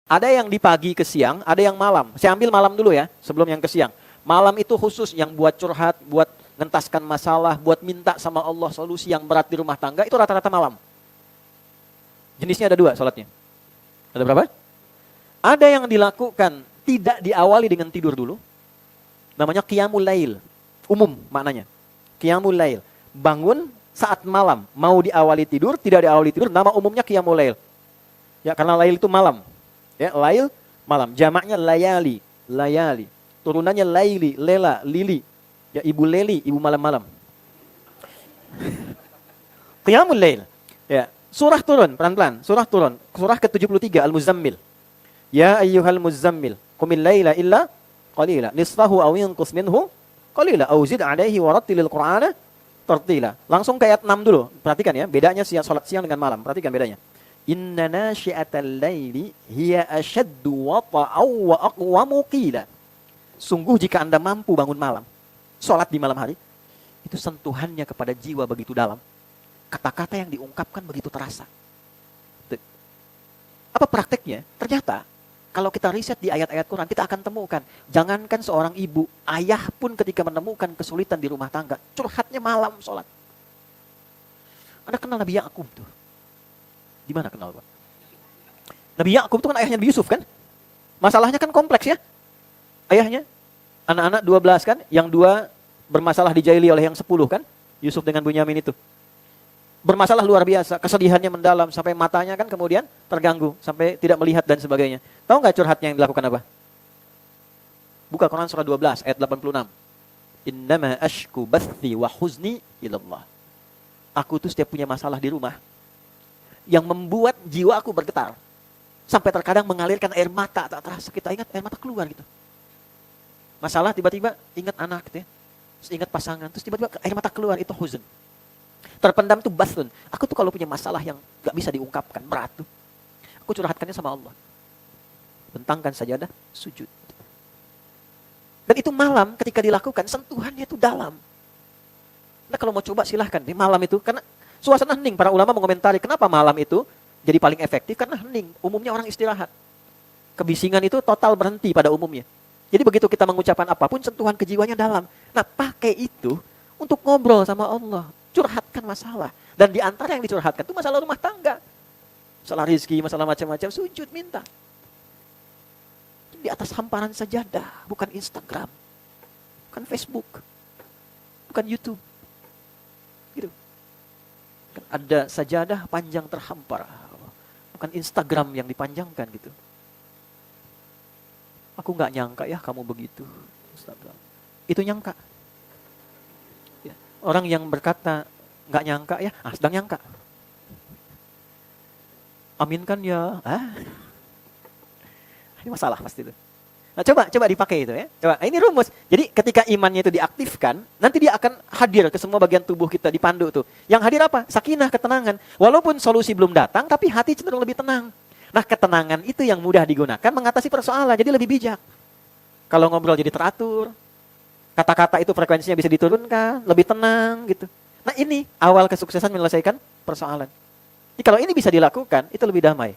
Ada yang di pagi ke siang, ada yang malam. Saya ambil malam dulu ya, sebelum yang ke siang. Malam itu khusus yang buat curhat, buat ngentaskan masalah, buat minta sama Allah solusi yang berat di rumah tangga, itu rata-rata malam. Jenisnya ada 2 sholatnya. Ada berapa? Ada yang dilakukan tidak diawali dengan tidur dulu. Namanya qiyamul lail. Umum maknanya. Qiyamul lail. Bangun saat malam. Mau diawali tidur, tidak diawali tidur. Nama umumnya qiyamul lail. Ya, karena lail itu malam. Ya, lail malam. Jamaknya layali. Layali. Turunannya laili, lela, lili. Ya, ibu leli, ibu malam-malam. Qiyamul lail. Ya, surah turun pelan-pelan. Surah turun. Surah ke-73 Al-Muzammil. Ya ayyuhal muzammil, qumil laila illa qalila, nisfahu aw yanqus minhu qalila, aw zid 'alaihi wa rattilil qur'ana tartila. Langsung ke ayat 6 dulu. Perhatikan ya, bedanya salat siang dengan malam. Perhatikan bedanya. Inna nasyi'atal laili hiya ashaddu wata'aw wa aqwamu qila. Sungguh jika Anda mampu bangun malam, salat di malam hari, itu sentuhannya kepada jiwa begitu dalam. Kata-kata yang diungkapkan begitu terasa. Apa prakteknya? Ternyata kalau kita riset di ayat-ayat Quran, kita akan temukan, jangankan seorang ibu, ayah pun ketika menemukan kesulitan di rumah tangga, curhatnya malam sholat. Anda kenal Nabi Yakub tuh? Di mana kenal, Pak? Nabi Yakub itu kan ayahnya Nabi Yusuf kan? Masalahnya kan kompleks ya. Ayahnya, anak-anak 12 kan, yang 2 bermasalah dijaili oleh yang 10 kan? Yusuf dengan Bunyamin itu. Bermasalah luar biasa, kesedihannya mendalam, sampai matanya kan kemudian terganggu, sampai tidak melihat dan sebagainya. Tahu nggak curhatnya yang dilakukan apa? Buka Quran surah 12 ayat 86. Innama ashku bathi wa huzni ilallah. Aku tuh setiap punya masalah di rumah, yang membuat jiwa aku bergetar. Sampai terkadang mengalirkan air mata, tak terasa kita ingat air mata keluar gitu. Masalah tiba-tiba ingat anak gitu ya, terus ingat pasangan, terus tiba-tiba air mata keluar, itu huzn. Terpendam tuh bathun. Aku tuh kalau punya masalah yang gak bisa diungkapkan, berat tuh, aku curhatkannya sama Allah. Bentangkan sajadah, sujud. Dan itu malam ketika dilakukan, sentuhannya itu dalam. Nah kalau mau coba silahkan di malam itu, karena suasana hening. Para ulama mengomentari kenapa malam itu jadi paling efektif, karena hening. Umumnya orang istirahat. Kebisingan itu total berhenti pada umumnya. Jadi begitu kita mengucapkan apapun, sentuhan kejiwanya dalam. Nah pakai itu untuk ngobrol sama Allah. Curhatkan masalah. Dan di antara yang dicurhatkan itu masalah rumah tangga. Masalah rizki, masalah macam-macam. Sujud minta. Di atas hamparan sajadah. Bukan Instagram. Bukan Facebook. Bukan YouTube. Gitu. Ada sajadah panjang terhampar. Bukan Instagram yang dipanjangkan gitu. Aku gak nyangka ya kamu begitu. Instagram. Itu nyangka. Orang yang berkata, nggak nyangka ya, sedang nyangka. Aminkan ya. Ini masalah pasti itu. Nah coba dipakai itu ya. Coba, ini rumus. Jadi ketika imannya itu diaktifkan, nanti dia akan hadir ke semua bagian tubuh kita, dipandu tuh. Yang hadir apa? Sakinah, ketenangan. Walaupun solusi belum datang, tapi hati cenderung lebih tenang. Nah ketenangan itu yang mudah digunakan mengatasi persoalan, jadi lebih bijak. Kalau ngobrol jadi teratur. Kata-kata itu frekuensinya bisa diturunkan, lebih tenang gitu. Nah ini awal kesuksesan menyelesaikan persoalan. Jadi kalau ini bisa dilakukan, itu lebih damai.